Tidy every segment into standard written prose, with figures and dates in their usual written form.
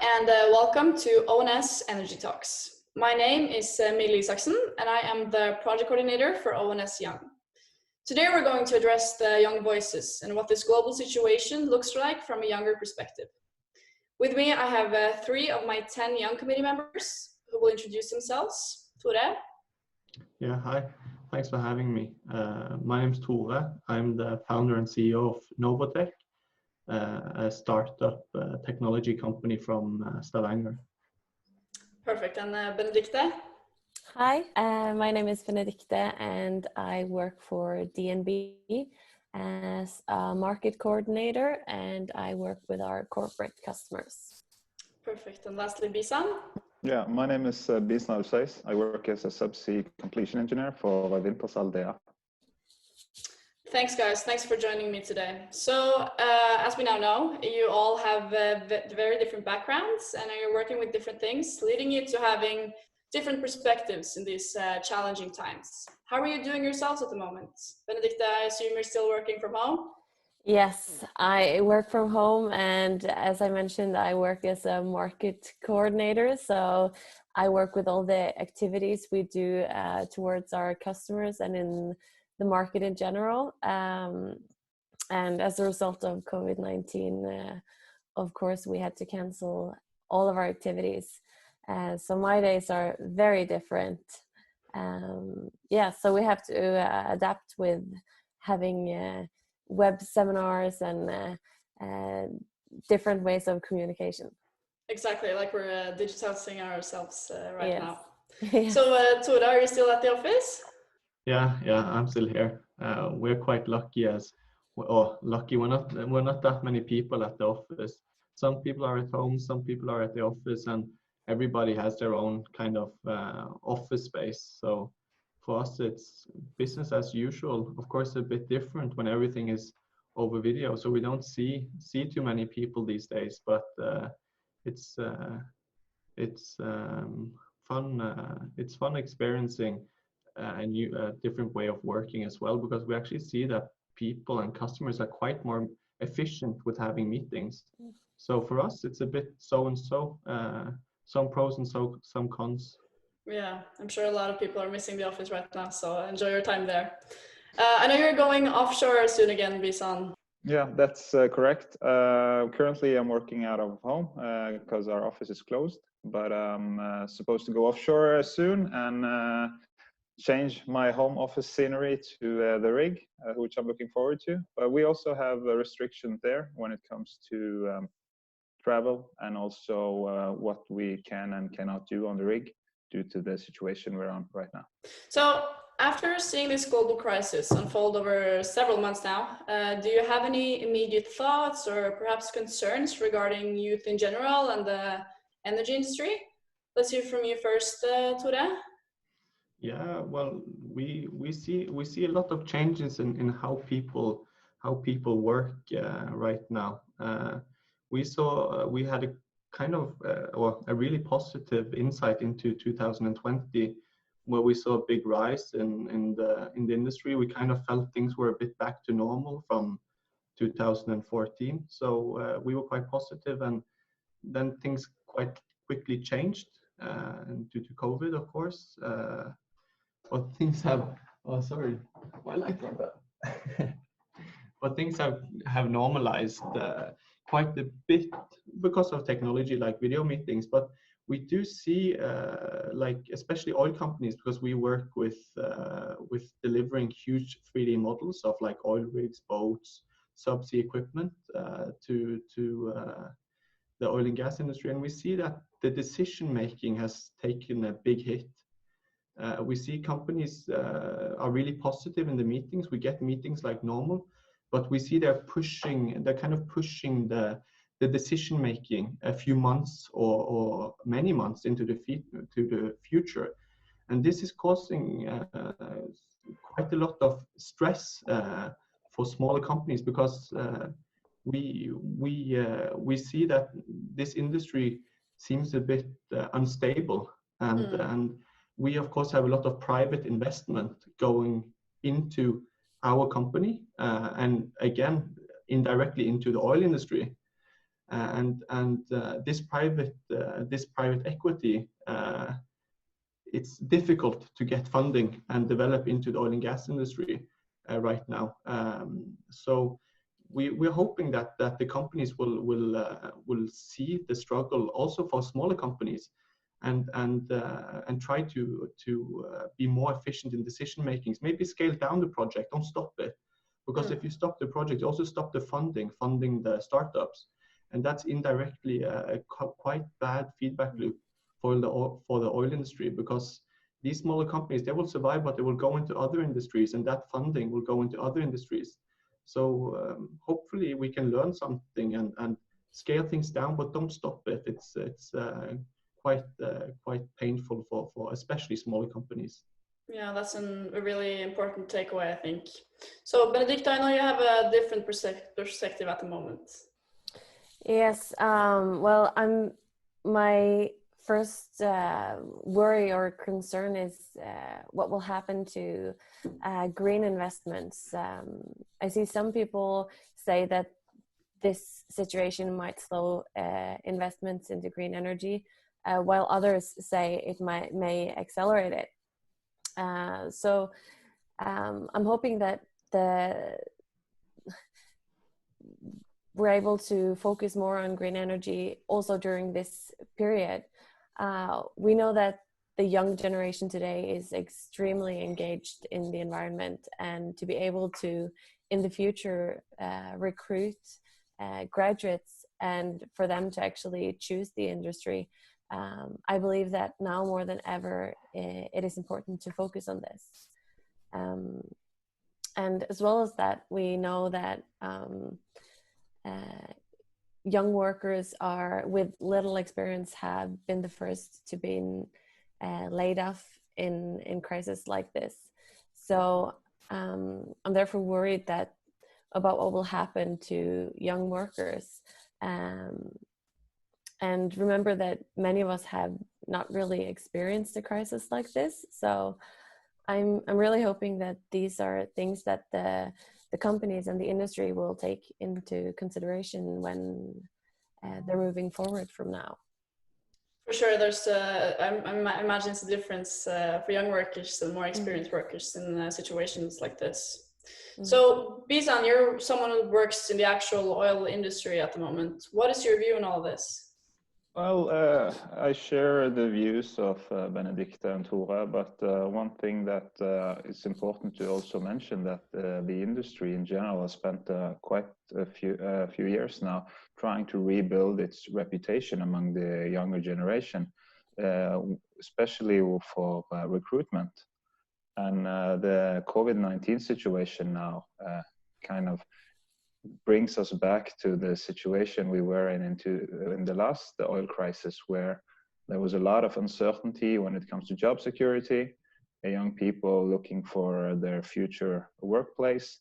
and welcome to ONS Energy Talks. My name is Mille Marie Isaksen, and I am the project coordinator for ONS Young. Today we're going to address the young voices and what this global situation looks like from a younger perspective. With me, I have 3 of my 10 Young Committee members who will introduce themselves. Tore? Yeah, hi. Thanks for having me. My name is Tore. I'm the founder and CEO of NovoTech, a startup technology company from Stavanger. Perfect. And Benedicte? Hi, my name is Benedicte and I work for DNB as a market coordinator, and I work with our corporate customers. Perfect. And lastly, Bisan? Yeah, my name is Bisan El-Fseis. I work as a Subsea Completion Engineer for Wintershall Dea. Thanks, guys. Thanks for joining me today. So, as we now know, you all have very different backgrounds and are working with different things, leading you to having different perspectives in these challenging times. How are you doing yourselves at the moment? Benedicte, I assume you're still working from home? Yes, I work from home, and as I mentioned, I work as a market coordinator. So I work with all the activities we do towards our customers and in the market in general. And as a result of COVID-19, of course, we had to cancel all of our activities. So my days are very different. So we have to adapt with having web seminars and different ways of communication. Exactly, like we're digitizing ourselves right now. Yes. So, Tore, are you still at the office? Yeah, I'm still here. We're quite lucky lucky. We're not that many people at the office. Some people are at home, some people are at the office, and everybody has their own kind of office space. So for us, it's business as usual. Of course, a bit different when everything is over video, so we don't see too many people these days. But it's fun. It's fun experiencing a new different way of working as well, because we actually see that people and customers are quite more efficient with having meetings. So for us, it's a bit so and so. Some pros and some cons. Yeah, I'm sure a lot of people are missing the office right now, so enjoy your time there. I know you're going offshore soon again, Bisan. Yeah, that's correct. Currently, I'm working out of home because our office is closed, but I'm supposed to go offshore soon and change my home office scenery to the rig, which I'm looking forward to. But we also have a restriction there when it comes to travel, and also what we can and cannot do on the rig due to the situation we're on right now. So after seeing this global crisis unfold over several months now, do you have any immediate thoughts or perhaps concerns regarding youth in general and the energy industry? Let's hear from you first, Tore. Yeah, well, we see a lot of changes in how people work right now. We had a kind of a really positive insight into 2020, where we saw a big rise in the industry. We kind of felt things were a bit back to normal from 2014. So we were quite positive, and then things quite quickly changed due to COVID, of course. But things have but things have normalized quite a bit because of technology like video meetings. But we do see like especially oil companies, because we work with delivering huge 3D models of like oil rigs, boats, subsea equipment to the oil and gas industry, and we see that the decision making has taken a big hit. We see companies are really positive in the meetings. We get meetings like normal, but we see they're kind of pushing the decision making a few months or many months into the future, and this is causing quite a lot of stress for smaller companies, because we see that this industry seems a bit unstable, and we of course have a lot of private investment going into our company and again indirectly into the oil industry. This private equity, it's difficult to get funding and develop into the oil and gas industry right now. So we're hoping that the companies will see the struggle also for smaller companies, and try to be more efficient in decision makings. Maybe scale down the project, don't stop it, because if you stop the project, you also stop the funding the startups, and that's indirectly a quite bad feedback loop for the oil industry, because these smaller companies, they will survive, but they will go into other industries, and that funding will go into other industries. So hopefully we can learn something and scale things down, but don't stop it. It's quite painful for especially smaller companies. Yeah, that's a really important takeaway, I think. So Benedicte, I know you have a different perspective at the moment. Yes, well, my first worry or concern is what will happen to green investments. I see some people say that this situation might slow investments into green energy, while others say it may accelerate it. So I'm hoping that we're able to focus more on green energy also during this period. We know that the young generation today is extremely engaged in the environment, and to be able to, in the future, recruit graduates and for them to actually choose the industry, I believe that now more than ever, it is important to focus on this. And as well as that, we know that young workers are with little experience have been the first to be laid off in crisis like this. So I'm therefore worried about what will happen to young workers. And remember that many of us have not really experienced a crisis like this. So I'm really hoping that these are things that the companies and the industry will take into consideration when they're moving forward from now. For sure, there's I imagine it's a difference for young workers and more experienced workers in situations like this. So Bisan, you're someone who works in the actual oil industry at the moment. What is your view on all this? Well, I share the views of Benedicte and Tore, but one thing that is important to also mention that the industry in general has spent quite a few years now trying to rebuild its reputation among the younger generation, especially for recruitment. And the COVID-19 situation now kind of brings us back to the situation we were in the last oil crisis, where there was a lot of uncertainty when it comes to job security. The young people looking for their future workplace,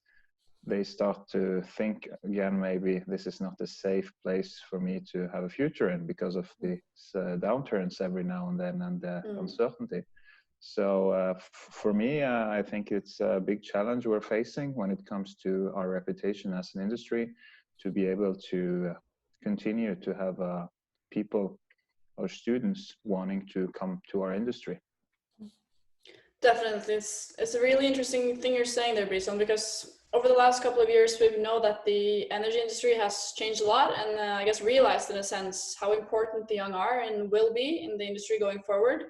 they start to think again, maybe this is not a safe place for me to have a future in because of these downturns every now and then and the uncertainty. So for me, I think it's a big challenge we're facing when it comes to our reputation as an industry, to be able to continue to have people or students wanting to come to our industry. Definitely, it's a really interesting thing you're saying there, Bisan, because over the last couple of years, we know that the energy industry has changed a lot, and I guess realized in a sense how important the young are and will be in the industry going forward.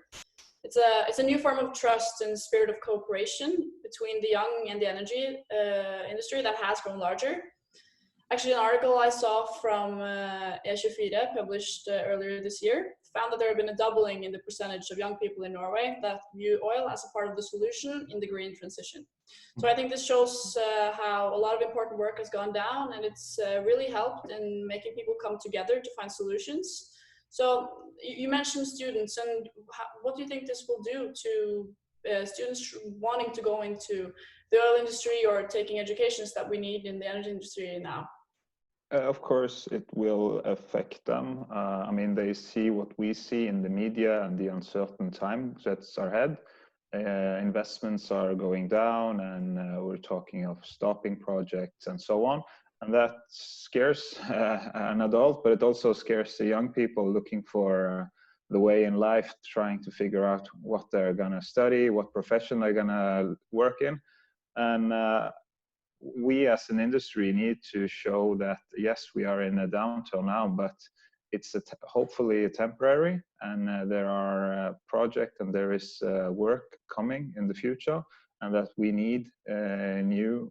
It's a new form of trust and spirit of cooperation between the young and the energy industry that has grown larger. Actually, an article I saw from E24 published earlier this year found that there had been a doubling in the percentage of young people in Norway that view oil as a part of the solution in the green transition. So I think this shows how a lot of important work has gone down, and it's really helped in making people come together to find solutions. So you mentioned students, and what do you think this will do to students wanting to go into the oil industry or taking educations that we need in the energy industry now? Of course, it will affect them. I mean, they see what we see in the media and the uncertain times that's ahead. Investments are going down, and we're talking of stopping projects and so on. And that scares an adult, but it also scares the young people looking for the way in life, trying to figure out what they're gonna study, what profession they're gonna work in. And we as an industry need to show that, yes, we are in a downturn now, but it's hopefully temporary, and there are projects and there is work coming in the future, and that we need a new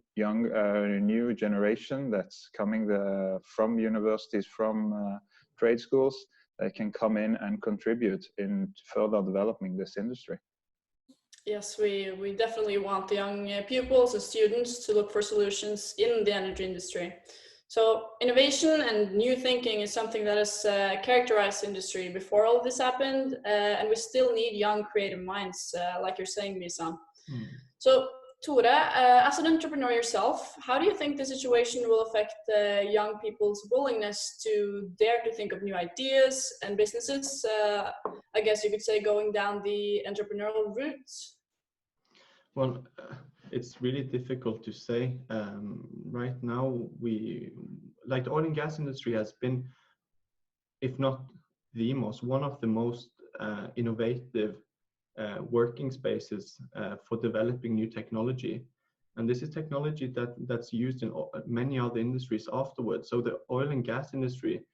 generation that's coming from universities, from trade schools, that can come in and contribute in further developing this industry. Yes, we definitely want the young pupils and students to look for solutions in the energy industry. So innovation and new thinking is something that has characterized industry before all of this happened, and we still need young creative minds, like you're saying, Bisan. So Tore, as an entrepreneur yourself, how do you think the situation will affect young people's willingness to dare to think of new ideas and businesses? I guess you could say going down the entrepreneurial route. Well, it's really difficult to say. Right now, like the oil and gas industry has been, if not the most, one of the most innovative working spaces for developing new technology. And this is technology that's used in many other industries afterwards. So the oil and gas industry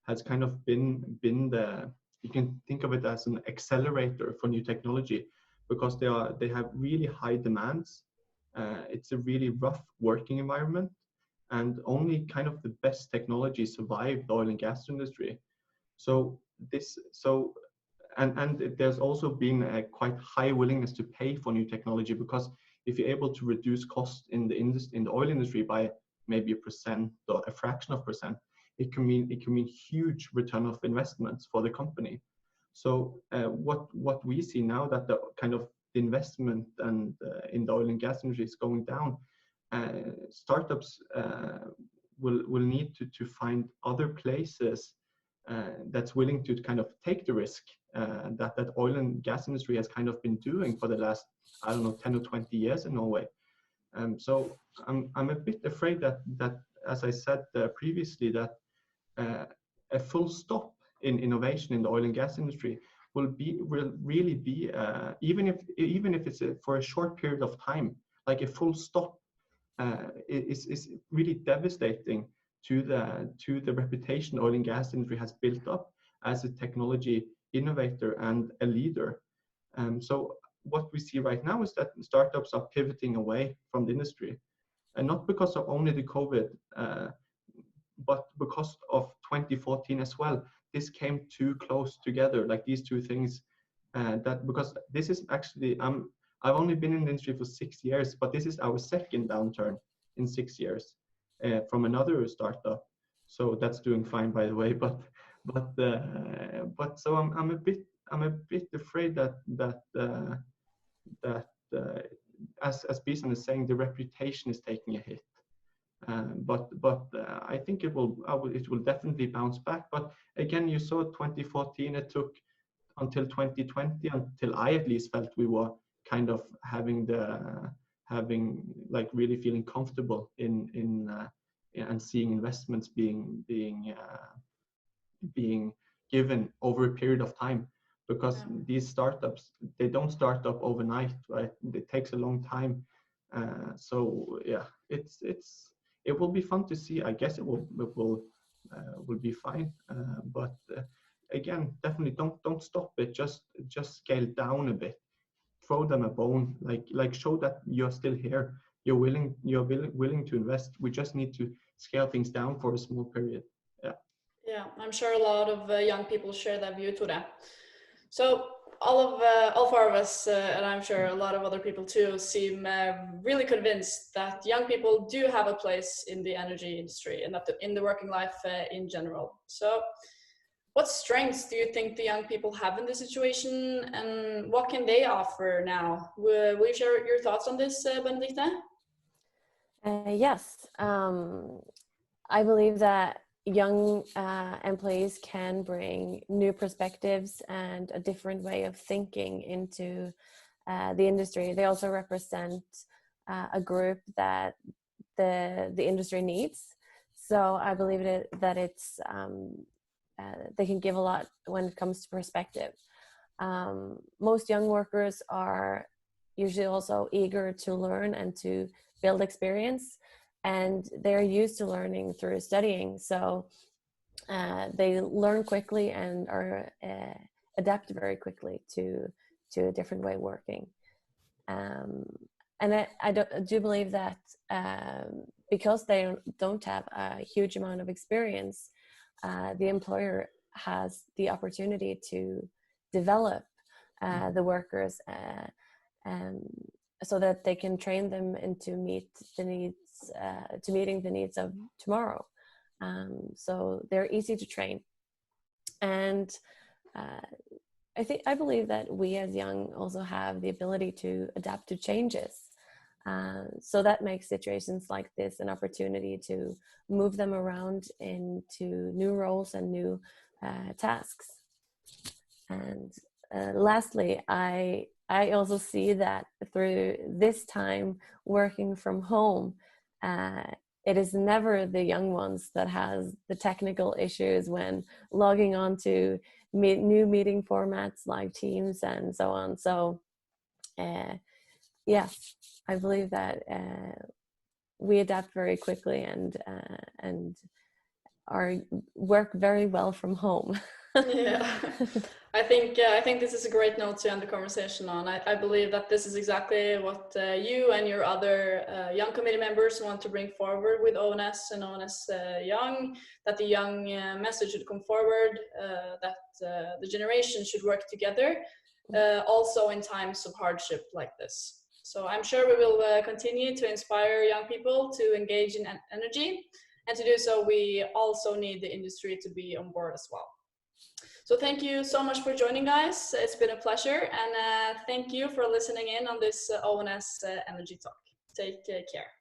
has kind of been the, you can think of it as an accelerator for new technology, because they have really high demands. It's a really rough working environment, and only kind of the best technology survive the oil and gas industry. So there's also been a quite high willingness to pay for new technology, because if you're able to reduce costs in the oil industry by maybe 1% or a fraction of percent, it can mean huge return of investments for the company. So what we see now, that the kind of investment and in the oil and gas industry is going down, startups will need to find other places that's willing to kind of take the risk that oil and gas industry has kind of been doing for the last, I don't know, 10 or 20 years in Norway. So I'm a bit afraid that as I said previously, that a full stop in innovation in the oil and gas industry will really be even if it's for a short period of time, like a full stop is really devastating to the reputation oil and gas industry has built up as a technology innovator and a leader. So what we see right now is that startups are pivoting away from the industry, and not because of only the COVID, but because of 2014 as well. This came too close together, like these two things, because this is actually, I've only been in the industry for 6 years, but this is our second downturn in 6 years from another startup. So that's doing fine, by the way. But so I'm a bit afraid that as Bisan is saying, the reputation is taking a hit. But I think it will definitely bounce back. But again, you saw 2014. It took until 2020 until I at least felt we were kind of having like really feeling comfortable in and seeing investments being given over a period of time, because these startups, they don't start up overnight, right? It takes a long time. So yeah, it will be fun to see. I guess it will be fine. But again, definitely don't stop it. Just scale down a bit. Throw them a bone. Like show that you're still here. You're willing to invest. We just need to scale things down for a small period. Yeah. Yeah, I'm sure a lot of young people share that view, Tore. So all four of us, and I'm sure a lot of other people too, seem really convinced that young people do have a place in the energy industry and in the working life in general. So what strengths do you think the young people have in this situation, and what can they offer now? Will you share your thoughts on this, Benedicte? Yes, I believe that young employees can bring new perspectives and a different way of thinking into the industry. They also represent a group that the industry needs. So I believe that it's they can give a lot when it comes to perspective. Most young workers are usually also eager to learn and to build experience, and they're used to learning through studying. So they learn quickly and are adapt very quickly to a different way of working. And I do believe that because they don't have a huge amount of experience, the employer has the opportunity to develop the workers so that they can train them into meeting the needs of tomorrow. So they're easy to train, and I believe that we as young also have the ability to adapt to changes. So that makes situations like this an opportunity to move them around into new roles and new tasks. And lastly, I also see that through this time working from home, it is never the young ones that has the technical issues when logging on to new meeting formats like Teams and so on. So yes, I believe that we adapt very quickly and work very well from home. Yeah, I think this is a great note to end the conversation on. I believe that this is exactly what you and your other young committee members want to bring forward with ONS and ONS Young, that the young message should come forward, that the generation should work together, also in times of hardship like this. So I'm sure we will continue to inspire young people to engage in energy, and to do so we also need the industry to be on board as well. So thank you so much for joining, guys. It's been a pleasure, and thank you for listening in on this ONS Energy Talk. Take care.